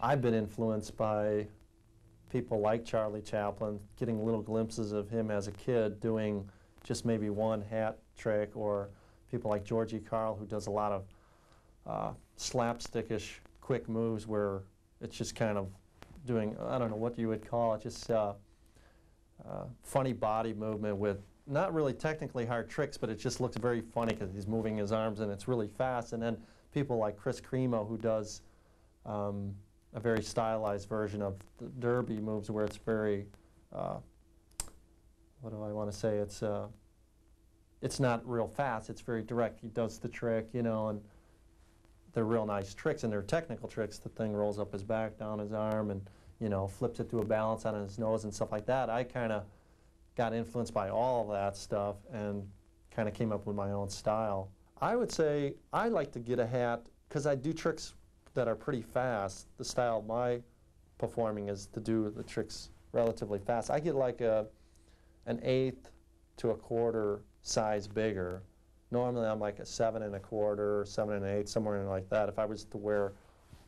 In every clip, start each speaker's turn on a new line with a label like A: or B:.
A: I've been influenced by people like Charlie Chaplin, getting little glimpses of him as a kid doing just maybe one hat trick, or people like Georgie Carl, who does a lot of slapstickish quick moves where it's just kind of doing, I don't know what you would call it, just funny body movement with not really technically hard tricks, but it just looks very funny because he's moving his arms and it's really fast. And then people like Chris Cremo, who does a very stylized version of the derby moves where it's very, what do I want to say, it's not real fast, it's very direct. He does the trick, you know, and they're real nice tricks, and they're technical tricks. The thing rolls up his back, down his arm, and, you know, flips it to a balance on his nose and stuff like that. I kind of got influenced by all of that stuff and kind of came up with my own style. I would say I like to get a hat, because I do tricks that are pretty fast. The style of my performing is to do the tricks relatively fast. I get like an 1/8 to a 1/4 size bigger. Normally I'm like a 7 1/4, 7 1/8, somewhere in like that. If I was to wear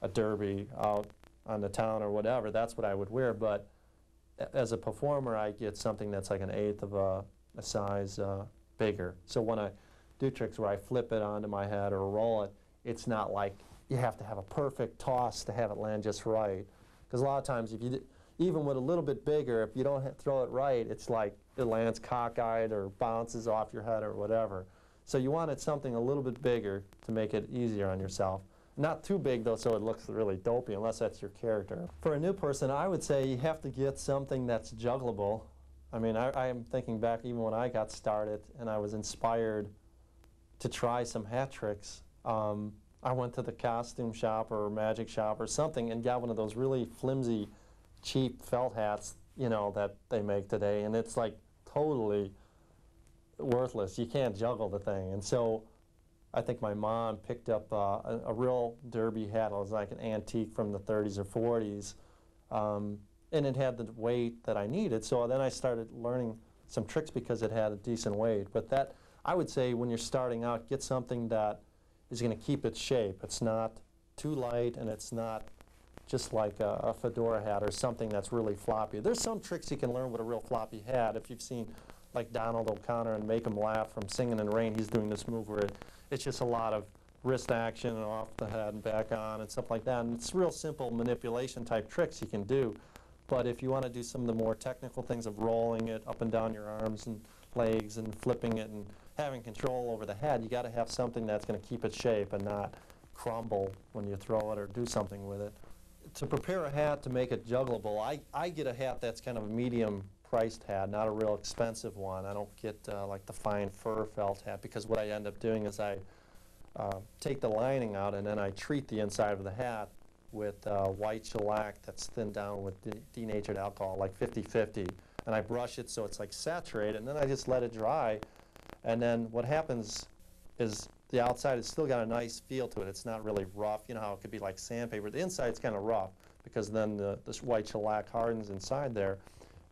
A: a derby out on the town or whatever, that's what I would wear. But as a performer, I get something that's like an 1/8 of a size bigger. So when I do tricks where I flip it onto my head or roll it, it's not like you have to have a perfect toss to have it land just right. Because a lot of times, if you even with a little bit bigger, if you don't throw it right, it's like it lands cockeyed or bounces off your head or whatever. So you wanted something a little bit bigger to make it easier on yourself. Not too big, though, so it looks really dopey, unless that's your character. For a new person, I would say you have to get something that's juggleable. I mean, I am thinking back even when I got started and I was inspired to try some hat tricks. I went to the costume shop or magic shop or something and got one of those really flimsy, cheap felt hats, you know, that they make today, and it's like totally worthless. You can't juggle the thing. And so I think my mom picked up a real derby hat. It was like an antique from the 30s or 40s, and it had the weight that I needed. So then I started learning some tricks because it had a decent weight. But that, I would say, when you're starting out, get something that is going to keep its shape. It's not too light, and it's not just like a fedora hat or something that's really floppy. There's some tricks you can learn with a real floppy hat. If you've seen like Donald O'Connor and Make 'Em Laugh from Singin' in the Rain, he's doing this move where it's just a lot of wrist action and off the head and back on and stuff like that. And it's real simple manipulation type tricks you can do. But if you want to do some of the more technical things of rolling it up and down your arms and legs and flipping it and having control over the head, you got to have something that's going to keep its shape and not crumble when you throw it or do something with it. To prepare a hat to make it juggleable, I get a hat that's kind of a medium priced hat, not a real expensive one. I don't get like the fine fur felt hat, because what I end up doing is I take the lining out and then I treat the inside of the hat with white shellac that's thinned down with denatured alcohol, like 50-50. And I brush it so it's like saturated, and then I just let it dry. And then what happens is the outside has still got a nice feel to it. It's not really rough. You know how it could be like sandpaper. The inside's kind of rough because then this white shellac hardens inside there.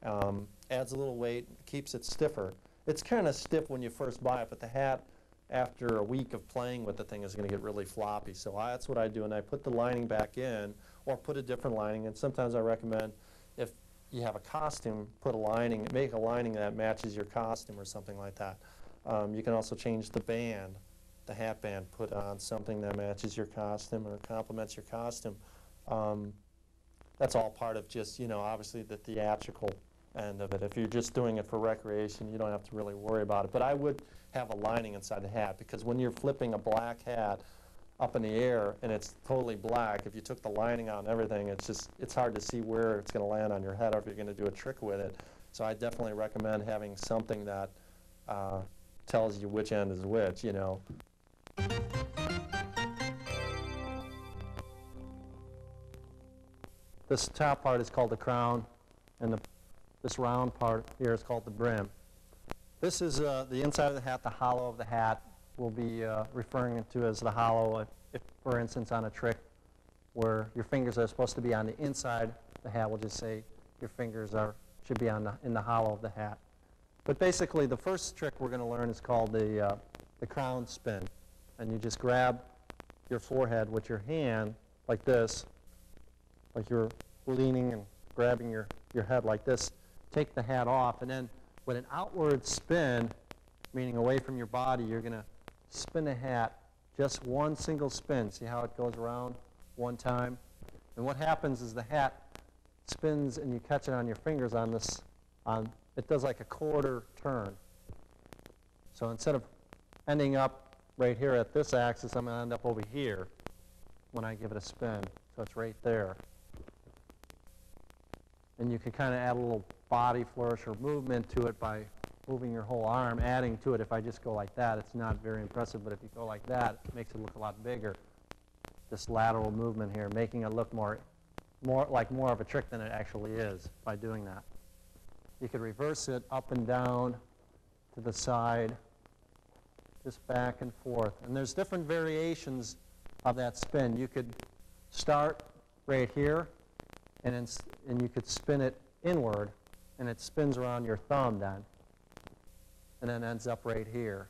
A: Adds a little weight, keeps it stiffer. It's kind of stiff when you first buy it, but the hat, after a week of playing with the thing, is going to get really floppy. So that's what I do, and I put the lining back in, or put a different lining. And sometimes I recommend, if you have a costume, put a lining, make a lining that matches your costume or something like that. You can also change the band, the hat band, put on something that matches your costume or complements your costume. That's all part of just, you know, obviously the theatrical end of it. If you're just doing it for recreation, you don't have to really worry about it. But I would have a lining inside the hat, because when you're flipping a black hat up in the air and it's totally black, if you took the lining out and everything, it's hard to see where it's going to land on your head or if you're going to do a trick with it. So I definitely recommend having something that tells you which end is which, you know. This top part is called the crown, and this round part here is called the brim. This is the inside of the hat, the hollow of the hat. We'll be referring to as the hollow if, for instance, on a trick where your fingers are supposed to be on the inside of the hat, we'll just say your fingers should be in the hollow of the hat. But basically, the first trick we're going to learn is called the crown spin. And you just grab your forehead with your hand like this, like you're leaning and grabbing your head like this. Take the hat off, and then with an outward spin, meaning away from your body, you're going to spin the hat just one single spin. See how it goes around one time? And what happens is the hat spins and you catch it on your fingers on this, it does like a quarter turn. So instead of ending up right here at this axis, I'm going to end up over here when I give it a spin. So it's right there. And you can kind of add a little body flourish or movement to it by moving your whole arm, adding to it. If I just go like that, it's not very impressive, but if you go like that, it makes it look a lot bigger. This lateral movement here, making it look more of a trick than it actually is by doing that. You could reverse it up and down to the side, just back and forth. And there's different variations of that spin. You could start right here, and you could spin it inward, and it spins around your thumb then, and then ends up right here.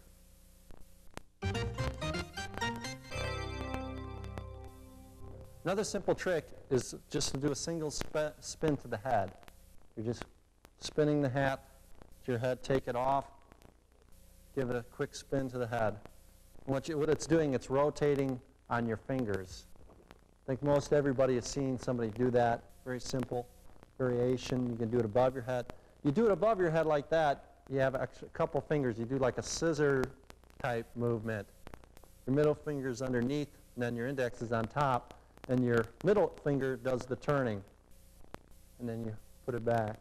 A: Another simple trick is just to do a single spin to the head. You're just spinning the hat to your head, take it off, give it a quick spin to the head. And what it's doing, it's rotating on your fingers. I think most everybody has seen somebody do that. Very simple variation. You can do it above your head. You do it above your head like that, you have a couple fingers. You do like a scissor type movement. Your middle finger is underneath, and then your index is on top, and your middle finger does the turning. And then you put it back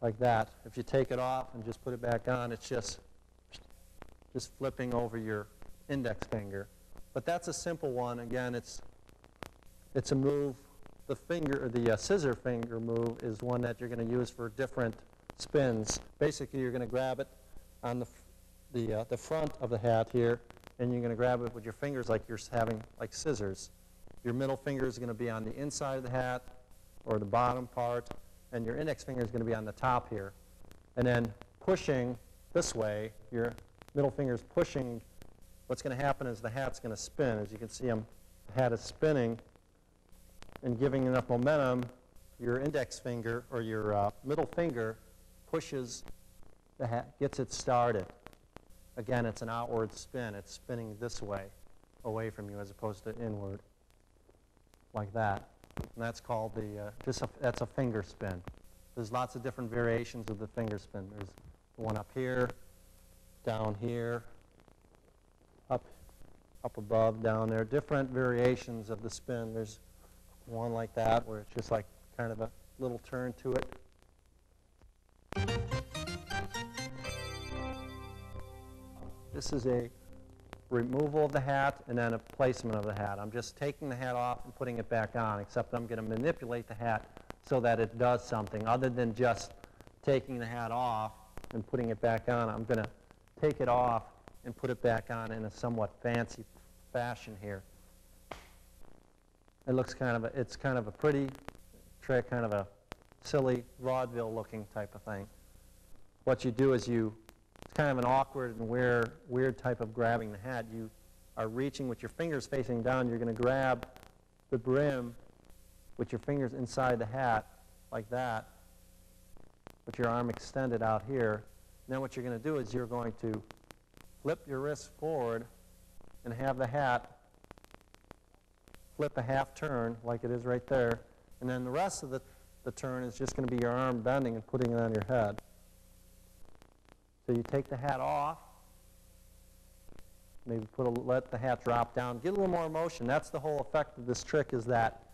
A: like that. If you take it off and just put it back on, it's just flipping over your index finger. But that's a simple one. Again, it's a move. The scissor finger move is one that you're going to use for different spins. Basically, you're going to grab it on the front of the hat here, and you're going to grab it with your fingers like you're having like scissors. Your middle finger is going to be on the inside of the hat or the bottom part, and your index finger is going to be on the top here. And then pushing this way, your middle finger is pushing. What's going to happen is the hat's going to spin. As you can see, the hat is spinning and giving enough momentum. Your index finger or your middle finger pushes the hat, gets it started. Again, it's an outward spin. It's spinning this way, away from you, as opposed to inward, like that. And that's called that's a finger spin. There's lots of different variations of the finger spin. There's one up here, down here, up above, down there. Different variations of the spin. There's one like that where it's just like kind of a little turn to it. This is a removal of the hat and then a placement of the hat. I'm just taking the hat off and putting it back on, except I'm going to manipulate the hat so that it does something other than just taking the hat off and putting it back on. I'm going to take it off and put it back on in a somewhat fancy fashion here. It's kind of a pretty trick, kind of a silly vaudeville looking type of thing. What you do is it's kind of an awkward and weird type of grabbing the hat. You are reaching with your fingers facing down. You're going to grab the brim with your fingers inside the hat like that, with your arm extended out here. And then what you're going to do is you're going to flip your wrist forward and have the hat flip a half turn like it is right there. And then the rest of the turn is just going to be your arm bending and putting it on your head. So you take the hat off, maybe let the hat drop down, get a little more motion. That's the whole effect of this trick, is that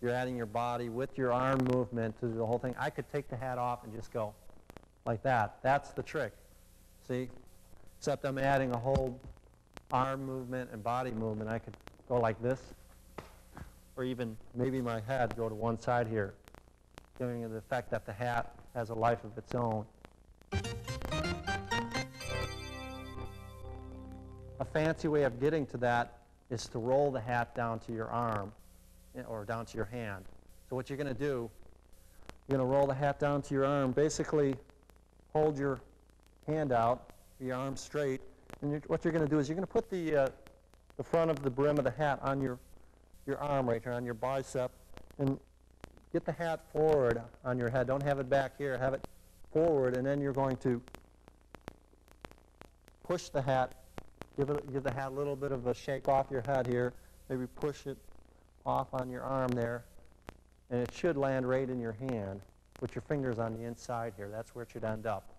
A: you're adding your body with your arm movement to the whole thing. I could take the hat off and just go like that. That's the trick. See? Except I'm adding a whole arm movement and body movement. I could go like this, or even maybe my head go to one side here, giving it the effect that the hat has a life of its own. A fancy way of getting to that is to roll the hat down to your arm or down to your hand. So what you're going to do, you're going to roll the hat down to your arm. Basically, hold your hand out, your arm straight, and what you're going to do is you're going to put the front of the brim of the hat on your arm right here, on your bicep, And get the hat forward on your head. Don't have it back here. Have it forward, and then you're going to push the hat. Give the hat a little bit of a shake off your head here. Maybe push it off on your arm there, and it should land right in your hand with your fingers on the inside here. That's where it should end up.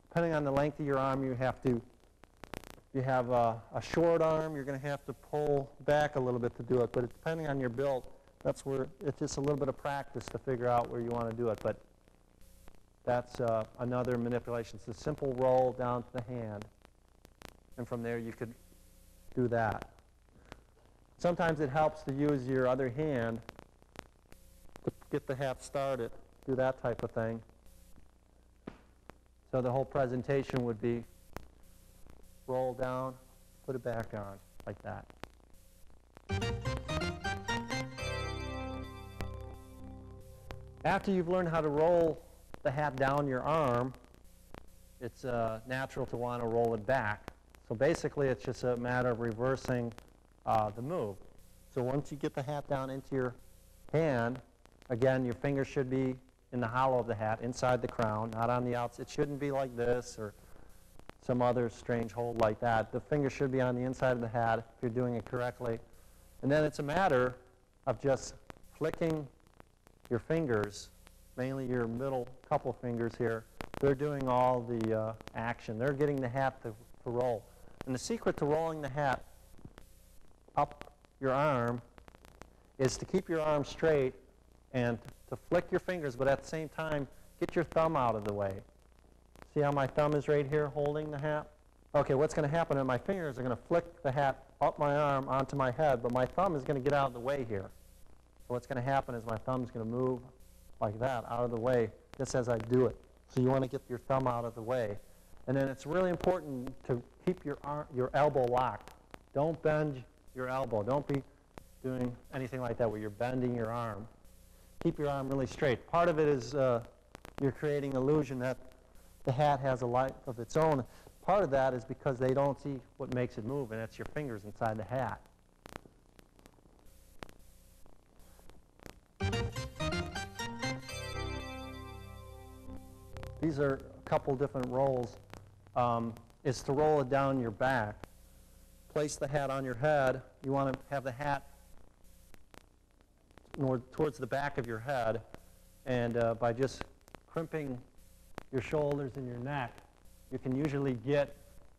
A: Depending on the length of your arm, you have a short arm, you're going to have to pull back a little bit to do it. But depending on your build, that's where it's just a little bit of practice to figure out where you want to do it. But that's another manipulation. It's a simple roll down to the hand. And from there, you could do that. Sometimes it helps to use your other hand to get the hat started, do that type of thing. So the whole presentation would be roll down, put it back on, like that. After you've learned how to roll the hat down your arm, it's natural to want to roll it back. So basically, it's just a matter of reversing the move. So once you get the hat down into your hand, again, your fingers should be in the hollow of the hat, inside the crown, not on the outside. It shouldn't be like this or some other strange hold like that. The finger should be on the inside of the hat if you're doing it correctly. And then it's a matter of just flicking your fingers, mainly your middle couple fingers here. They're doing all the action. They're getting the hat to roll. And the secret to rolling the hat up your arm is to keep your arm straight and to flick your fingers, but at the same time, get your thumb out of the way. See how my thumb is right here holding the hat? Okay, what's going to happen is my fingers are going to flick the hat up my arm onto my head, but my thumb is going to get out of the way here. So what's going to happen is my thumb is going to move like that out of the way just as I do it. So you want to get your thumb out of the way. And then it's really important to keep your elbow locked. Don't bend your elbow. Don't be doing anything like that where you're bending your arm. Keep your arm really straight. Part of it is you're creating illusion that the hat has a life of its own. Part of that is because they don't see what makes it move, and that's your fingers inside the hat. These are a couple different rolls. Is to roll it down your back. Place the hat on your head. You want to have the hat more towards the back of your head, and by just crimping your shoulders and your neck, you can usually get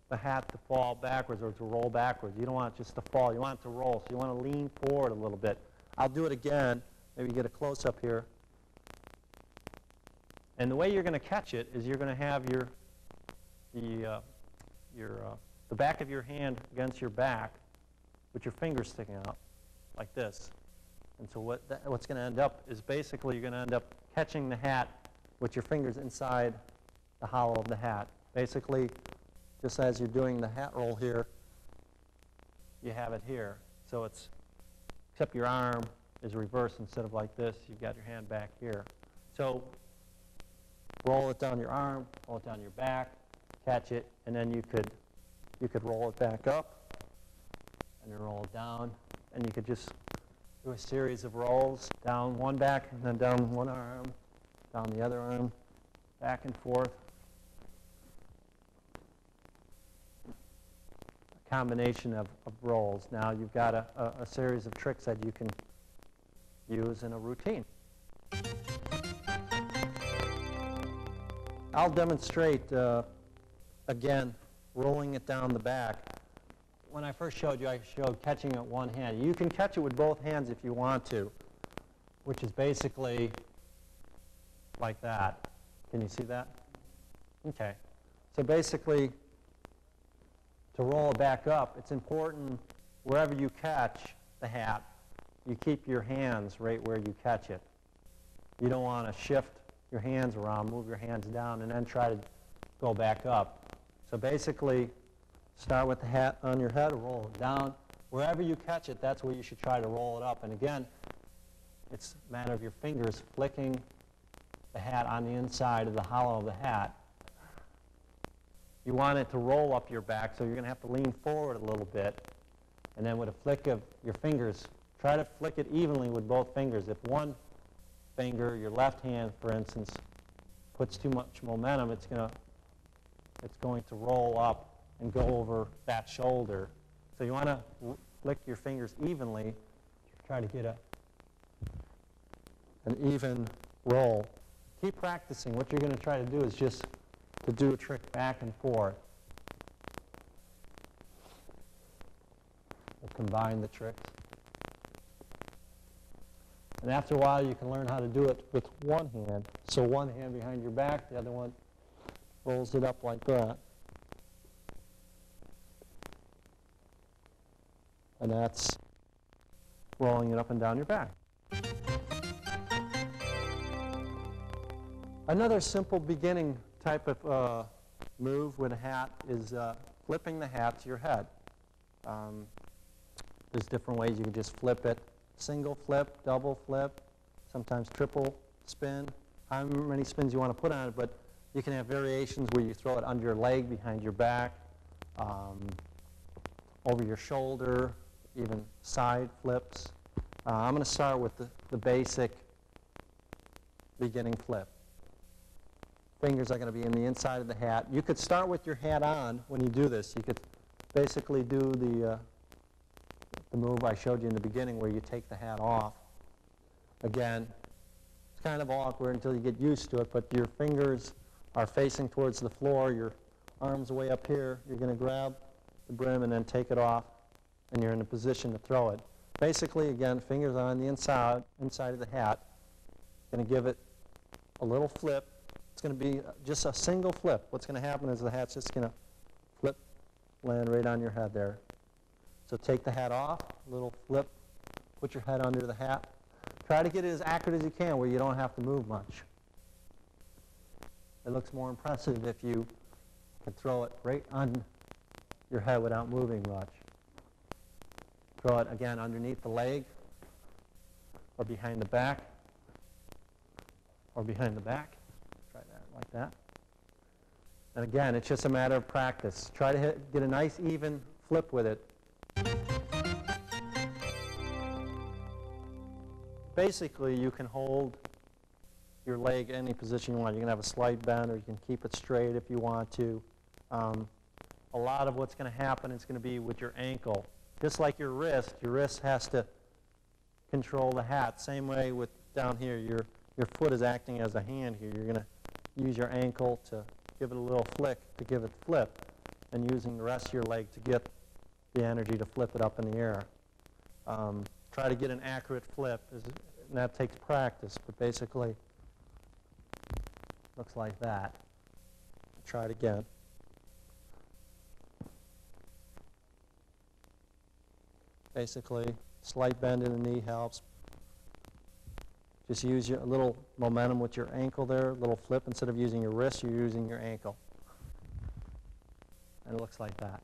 A: the hat to fall backwards or to roll backwards. You don't want it just to fall. You want it to roll, so you want to lean forward a little bit. I'll do it again. Maybe get a close-up here. And the way you're going to catch it is you're going to have the back of your hand against your back with your fingers sticking out like this. And so what's going to end up is basically you're going to end up catching the hat with your fingers inside the hollow of the hat. Basically, just as you're doing the hat roll here, you have it here. So it's, except your arm is reversed. Instead of like this, you've got your hand back here. So roll it down your arm, roll it down your back, catch it, and then you could roll it back up and then roll it down, and you could just do a series of rolls, down one back and then down one arm, down the other arm, back and forth. A combination of rolls. Now you've got a series of tricks that you can use in a routine. I'll demonstrate, again, rolling it down the back. When I first showed you, I showed catching it one hand. You can catch it with both hands if you want to, which is basically like that. Can you see that? Okay. So basically, to roll it back up, it's important wherever you catch the hat, you keep your hands right where you catch it. You don't want to shift your hands around, move your hands down, and then try to go back up. So basically, start with the hat on your head, roll it down. Wherever you catch it, that's where you should try to roll it up. And again, it's a matter of your fingers flicking the hat on the inside of the hollow of the hat. You want it to roll up your back, so you're going to have to lean forward a little bit. And then with a flick of your fingers, try to flick it evenly with both fingers. If one finger, your left hand, for instance, puts too much momentum, it's going to roll up and go over that shoulder. So you want to flick your fingers evenly to try to get an even roll. Keep practicing. What you're going to try to do is just to do a trick back and forth. We'll combine the tricks. And after a while, you can learn how to do it with one hand. So one hand behind your back, the other one rolls it up like that. And that's rolling it up and down your back. Another simple beginning type of move with a hat is flipping the hat to your head. There's different ways you can just flip it. Single flip, double flip, sometimes triple spin. How many spins you want to put on it, but you can have variations where you throw it under your leg, behind your back, over your shoulder, even side flips. I'm going to start with the basic beginning flip. Fingers are going to be in the inside of the hat. You could start with your hat on when you do this. You could basically do the move I showed you in the beginning where you take the hat off. Again, it's kind of awkward until you get used to it, but your fingers are facing towards the floor, your arms way up here. You're going to grab the brim and then take it off, and you're in a position to throw it. Basically, again, fingers on the inside of the hat. Going to give it a little flip. It's going to be just a single flip. What's going to happen is the hat's just going to flip, land right on your head there. So take the hat off, little flip, put your head under the hat. Try to get it as accurate as you can where you don't have to move much. It looks more impressive if you can throw it right on your head without moving much. Throw it again underneath the leg or behind the back or behind the back. Try that like that. And again, it's just a matter of practice. Try to get a nice even flip with it. Basically, you can hold your leg any position you want. You can have a slight bend, or you can keep it straight if you want to. A lot of what's going to happen is going to be with your ankle. Just like your wrist has to control the hat. Same way with down here, your foot is acting as a hand here. You're going to use your ankle to give it a little flick to give it flip, and using the rest of your leg to get the energy to flip it up in the air. Try to get an accurate flip, and that takes practice, but basically looks like that. Try it again. Basically, slight bend in the knee helps. Just use a little momentum with your ankle there, a little flip. Instead of using your wrist, you're using your ankle. And it looks like that.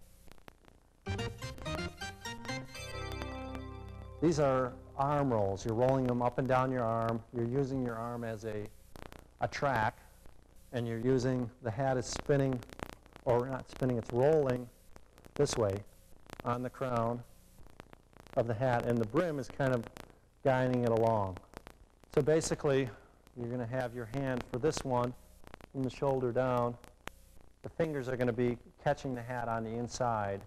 A: These are arm rolls. You're rolling them up and down your arm. You're using your arm as a track, and you're using the hat is spinning, or not spinning, it's rolling this way on the crown of the hat, and the brim is kind of guiding it along. So basically, you're going to have your hand for this one from the shoulder down. The fingers are going to be catching the hat on the inside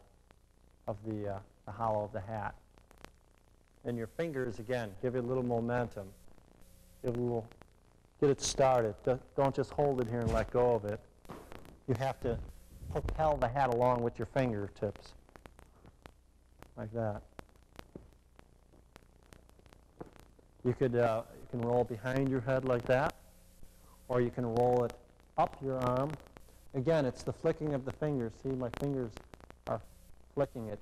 A: of the hollow of the hat. And your fingers, again, give it a little momentum. Get it started. Don't just hold it here and let go of it. You have to propel the hat along with your fingertips, like that. You can roll behind your head like that, or you can roll it up your arm. Again, it's the flicking of the fingers. See, my fingers are flicking it.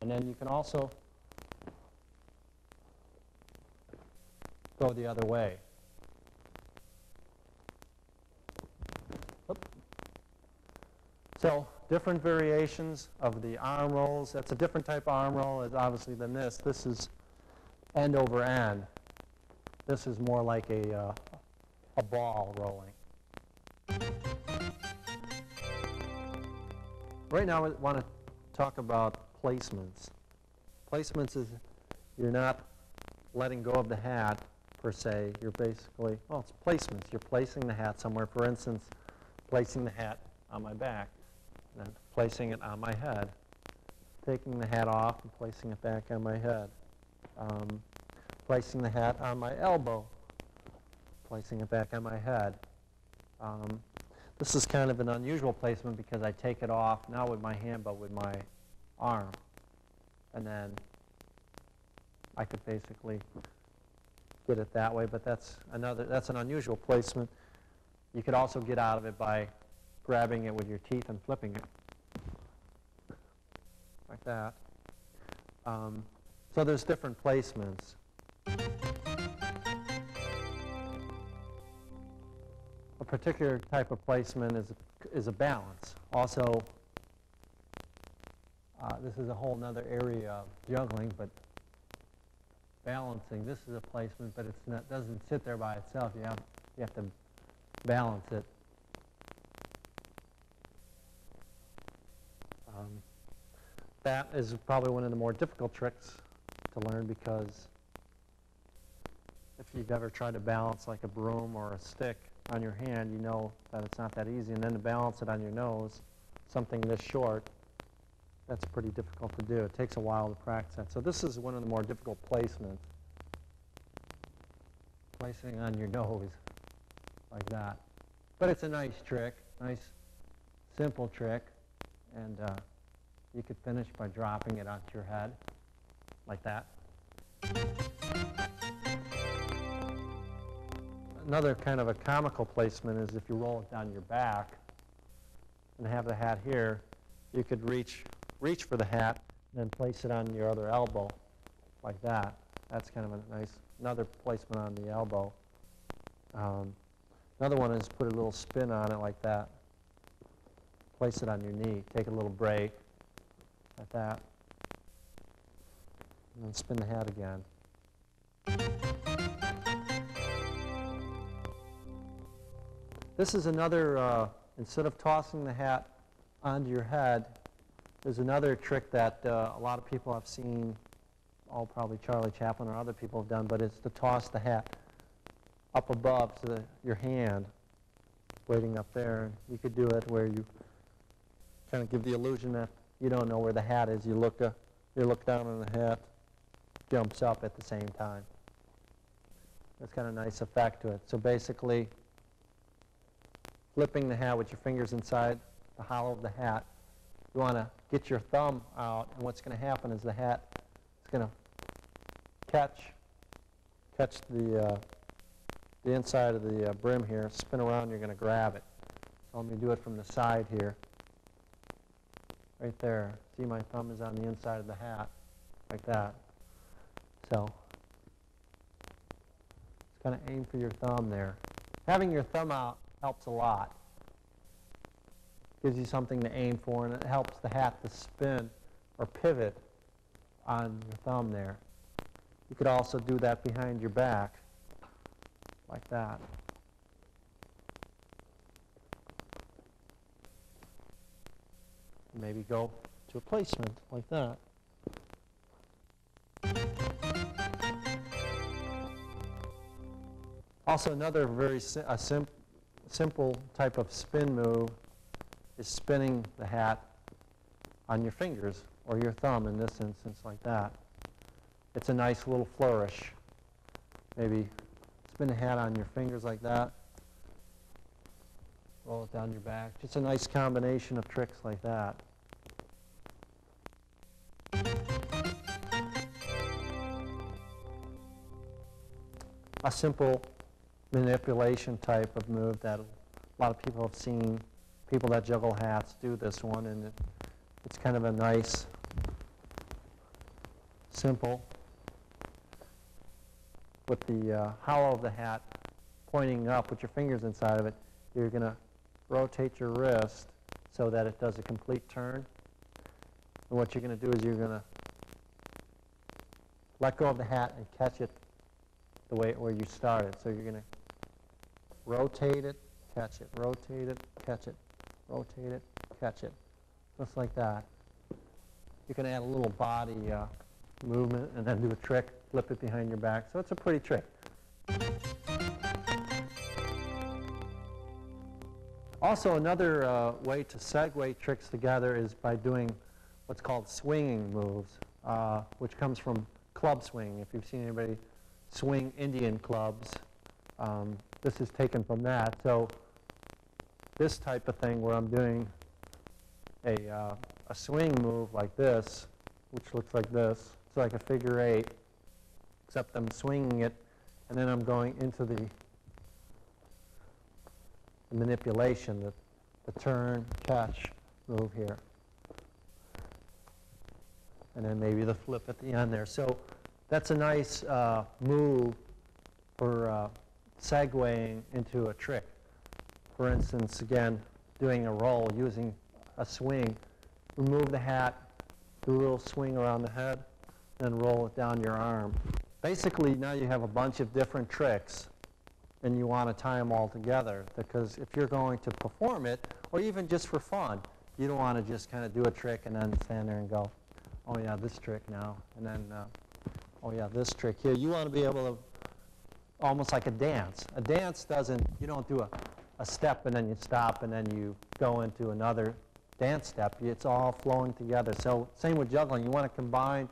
A: And then you can also go the other way. Oop. So different variations of the arm rolls. That's a different type of arm roll, obviously, than this. This is end over end. This is more like a ball rolling. Right now, I want to talk about placements. Placements is you're not letting go of the hat, per se. You're basically, well, it's placements. You're placing the hat somewhere. For instance, placing the hat on my back, and then placing it on my head. Taking the hat off and placing it back on my head. Placing the hat on my elbow, placing it back on my head. This is kind of an unusual placement because I take it off, not with my hand, but with my arm. And then I could basically get it that way, but that's an unusual placement. You could also get out of it by grabbing it with your teeth and flipping it, like that. So there's different placements. A particular type of placement is a balance. Also, this is a whole other area of juggling, but balancing, this is a placement, but it's not, doesn't sit there by itself. You have to balance it. That is probably one of the more difficult tricks to learn, because if you've ever tried to balance like a broom or a stick on your hand, you know that it's not that easy. And then to balance it on your nose, something this short, that's pretty difficult to do. It takes a while to practice that. So this is one of the more difficult placements. Placing on your nose, like that. But it's a nice trick, nice, simple trick. And you could finish by dropping it onto your head, like that. Another kind of a comical placement is if you roll it down your back and have the hat here, you could reach for the hat and then place it on your other elbow, like that. That's kind of a nice, another placement on the elbow. Another one is put a little spin on it, like that. Place it on your knee, take a little break, like that, and then spin the hat again. This is another, instead of tossing the hat onto your head, there's another trick that a lot of people have seen, probably Charlie Chaplin or other people have done, but it's to toss the hat up above to your hand, waiting up there. You could do it where you kind of give the illusion that you don't know where the hat is. You look down and the hat jumps up at the same time. That's kind of a nice effect to it. So basically, flipping the hat with your fingers inside the hollow of the hat, you want to get your thumb out, and what's going to happen is the hat is going to catch the inside of the brim here, spin around, you're going to grab it. So let me do it from the side here. Right there. See, my thumb is on the inside of the hat, like that. So, just kind of aim for your thumb there. Having your thumb out helps a lot. Gives you something to aim for, and it helps the hat to spin or pivot on your thumb there. You could also do that behind your back, like that. Maybe go to a placement like that. Also, another very simple type of spin move is spinning the hat on your fingers, or your thumb in this instance, like that. It's a nice little flourish. Maybe spin the hat on your fingers like that. Roll it down your back. Just a nice combination of tricks like that. A simple manipulation type of move that a lot of people have seen. People that juggle hats do this one, and it's kind of a nice, simple, with the hollow of the hat pointing up with your fingers inside of it. You're going to rotate your wrist so that it does a complete turn. And what you're going to do is you're going to let go of the hat and catch it the way where you started. So you're going to rotate it, catch it, rotate it, catch it, rotate it, catch it, just like that. You can add a little body movement and then do a trick flip it behind your back. So it's a pretty trick. Also, another way to segue tricks together is by doing what's called swinging moves, which comes from club swing. If you've seen anybody swing Indian clubs, this is taken from that. So this type of thing where I'm doing a swing move like this, which looks like this. It's like a figure 8, except I'm swinging it, and then I'm going into the manipulation, the turn, catch move here. And then maybe the flip at the end there. So that's a nice move for segueing into a trick. For instance, again, doing a roll using a swing. Remove the hat, do a little swing around the head, then roll it down your arm. Basically, now you have a bunch of different tricks, and you want to tie them all together, because if you're going to perform it, or even just for fun, you don't want to just kind of do a trick and then stand there and go, oh yeah, this trick now, and then, oh yeah, this trick here. You want to be able to, almost like a dance. A dance doesn't, you don't do a step and then you stop and then you go into another dance step. It's all flowing together. So same with juggling. You want to combine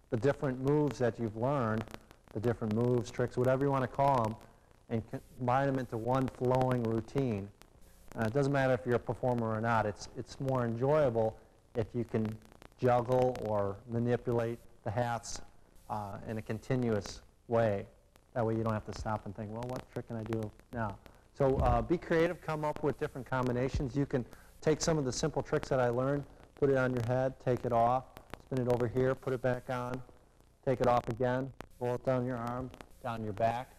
A: the different moves that you've learned, the different moves, tricks, whatever you want to call them, and combine them into one flowing routine. It doesn't matter if you're a performer or not. It's more enjoyable if you can juggle or manipulate the hats in a continuous way. That way you don't have to stop and think, well, what trick can I do now? So be creative, come up with different combinations. You can take some of the simple tricks that I learned, put it on your head, take it off, spin it over here, put it back on, take it off again, roll it down your arm, down your back,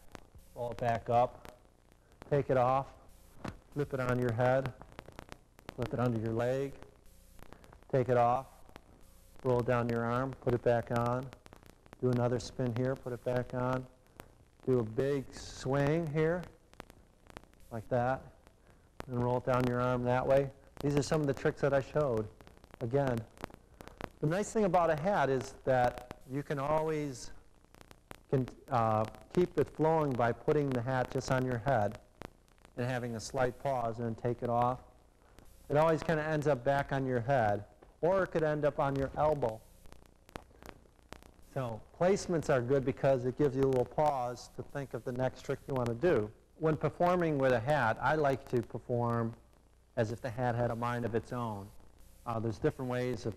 A: roll it back up, take it off, flip it on your head, flip it under your leg, take it off, roll it down your arm, put it back on, do another spin here, put it back on, do a big swing here, like that, and roll it down your arm that way. These are some of the tricks that I showed. Again, the nice thing about a hat is that you can always keep it flowing by putting the hat just on your head and having a slight pause and then take it off. It always kind of ends up back on your head, or it could end up on your elbow. So placements are good because it gives you a little pause to think of the next trick you want to do. When performing with a hat, I like to perform as if the hat had a mind of its own. There's different ways of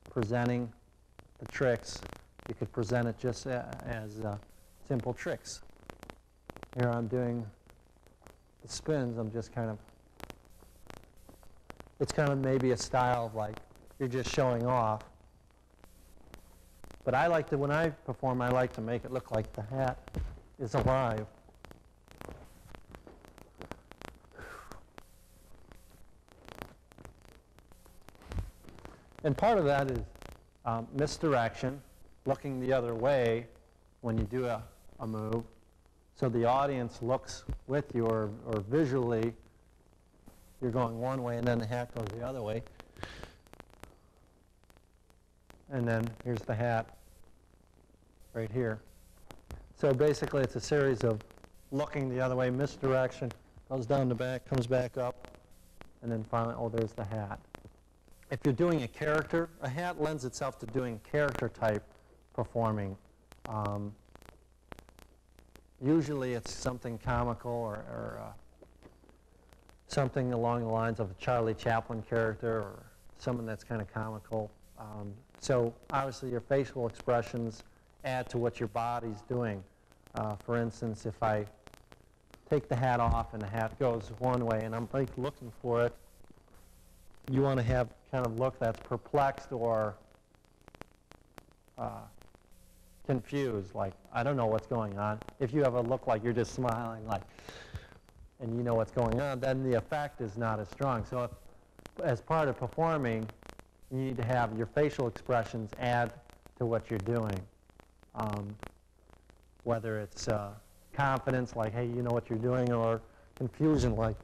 A: presenting the tricks. You could present it just as simple tricks. Here I'm doing the spins. I'm just kind of, it's kind of maybe a style of like you're just showing off. But I like to, when I perform, I like to make it look like the hat is alive. And part of that is misdirection, looking the other way when you do a move. So the audience looks with you, or visually, you're going one way and then the hat goes the other way. And then here's the hat right here. So basically it's a series of looking the other way, misdirection, goes down the back, comes back up, and then finally, oh, there's the hat. If you're doing a character, a hat lends itself to doing character type performing. Usually it's something comical or something along the lines of a Charlie Chaplin character or someone that's kind of comical. So obviously your facial expressions add to what your body's doing. For instance, if I take the hat off and the hat goes one way and I'm like looking for it, you want to have kind of look that's perplexed or confused, like, I don't know what's going on. If you have a look like you're just smiling, like, and you know what's going on, then the effect is not as strong. So if, as part of performing, you need to have your facial expressions add to what you're doing. Whether it's confidence, like, hey, you know what you're doing, or confusion, like,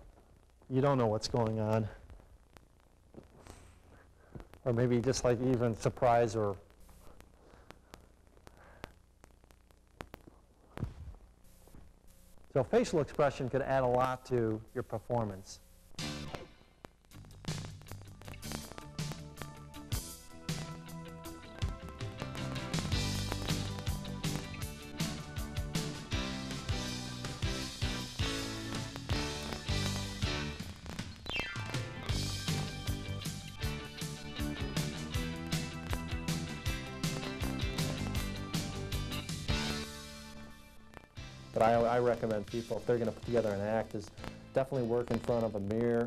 A: you don't know what's going on. Or maybe just like even surprise or So facial expression could add a lot to your performance. But I recommend people, if they're going to put together an act, is definitely work in front of a mirror,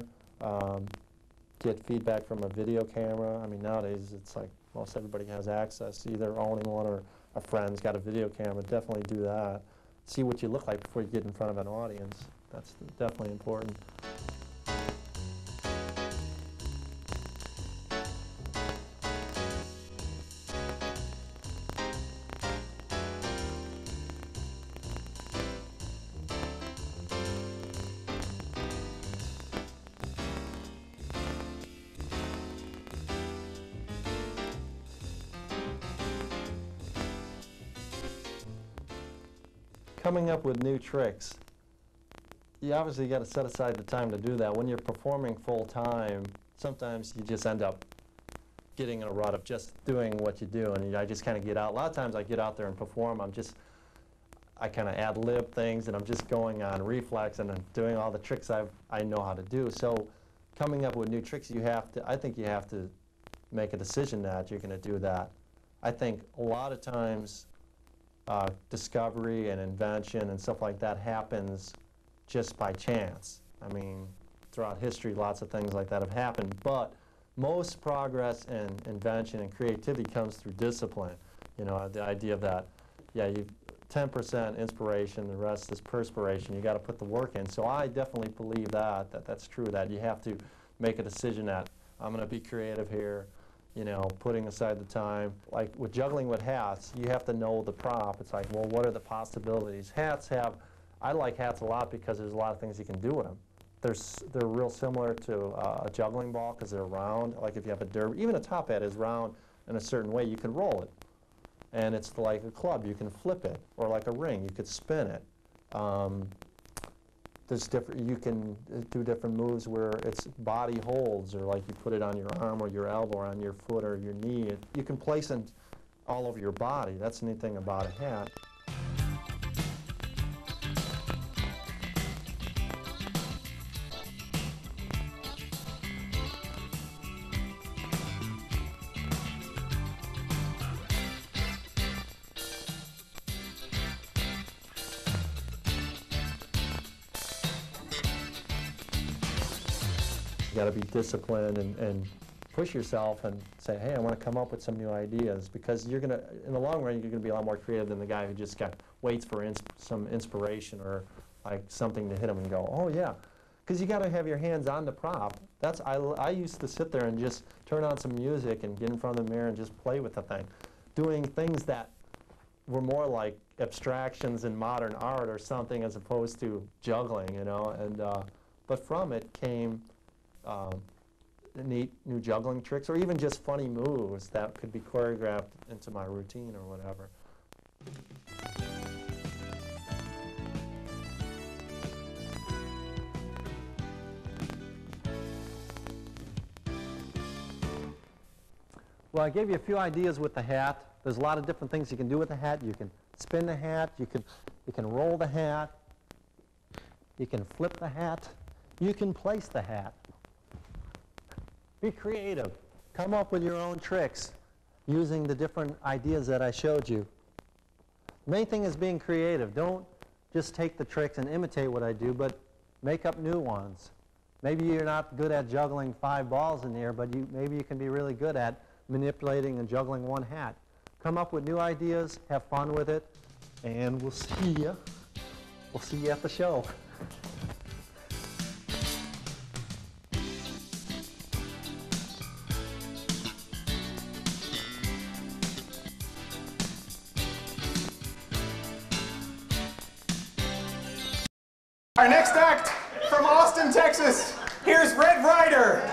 A: get feedback from a video camera. I mean, nowadays it's like most everybody has access, either owning one or a friend's got a video camera. Definitely do that. See what you look like before you get in front of an audience. That's definitely important. Coming up with new tricks. You obviously got to set aside the time to do that. When you're performing full time, sometimes you just end up getting in a rut of just doing what you do, and I just kind of get out. A lot of times I get out there and perform. I kind of ad-lib things, and I'm just going on reflex, and I'm doing all the tricks I know how to do. So coming up with new tricks, I think you have to make a decision that you're going to do that. I think a lot of times discovery and invention and stuff like that happens just by chance. I mean, throughout history, lots of things like that have happened, but most progress and invention and creativity comes through discipline. You know, the idea of that, yeah, you 10% inspiration, the rest is perspiration. You got to put the work in. So I definitely believe that's true, that you have to make a decision that I'm going to be creative here. You know, putting aside the time. Like with juggling with hats, you have to know the prop. It's like, well, what are the possibilities? I like hats a lot because there's a lot of things you can do with them. They're real similar to a juggling ball because they're round. Like if you have a derby, even a top hat is round in a certain way. You can roll it. And it's like a club. You can flip it. Or like a ring. You could spin it. You can do different moves where it's body holds, or like you put it on your arm or your elbow or on your foot or your knee. You can place it all over your body. That's the neat thing about a hat. You got to be disciplined and push yourself and say, hey, I want to come up with some new ideas, because you're going to, in the long run, you're going to be a lot more creative than the guy who just waits for some inspiration or like something to hit him and go, oh yeah, because you got to have your hands on the prop. I used to sit there and just turn on some music and get in front of the mirror and just play with the thing, doing things that were more like abstractions in modern art or something, as opposed to juggling, you know. And but from it came neat new juggling tricks, or even just funny moves that could be choreographed into my routine or whatever. Well, I gave you a few ideas with the hat. There's a lot of different things you can do with the hat. You can spin the hat, you can roll the hat, you can flip the hat, you can place the hat. Be creative. Come up with your own tricks using the different ideas that I showed you. The main thing is being creative. Don't just take the tricks and imitate what I do, but make up new ones. Maybe you're not good at juggling 5 balls in the air, but maybe you can be really good at manipulating and juggling one hat. Come up with new ideas, have fun with it, and we'll see you. We'll see you at the show.
B: Our next act from Austin, Texas, here's Red Ryder.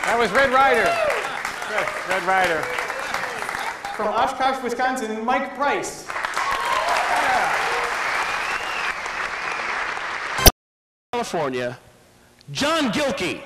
B: That was Red Ryder. Red Ryder. From Oshkosh, Wisconsin, Mike Price.
C: California, John Gilkey.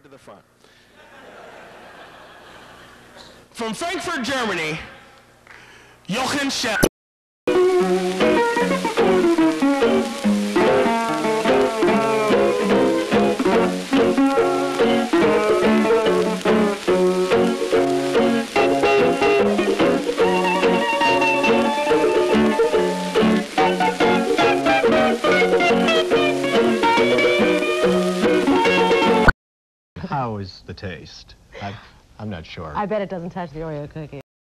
C: To the front. From Frankfurt, Germany, Jochen Schell.
D: How is the taste? I'm not sure.
E: I bet it doesn't touch the Oreo cookie.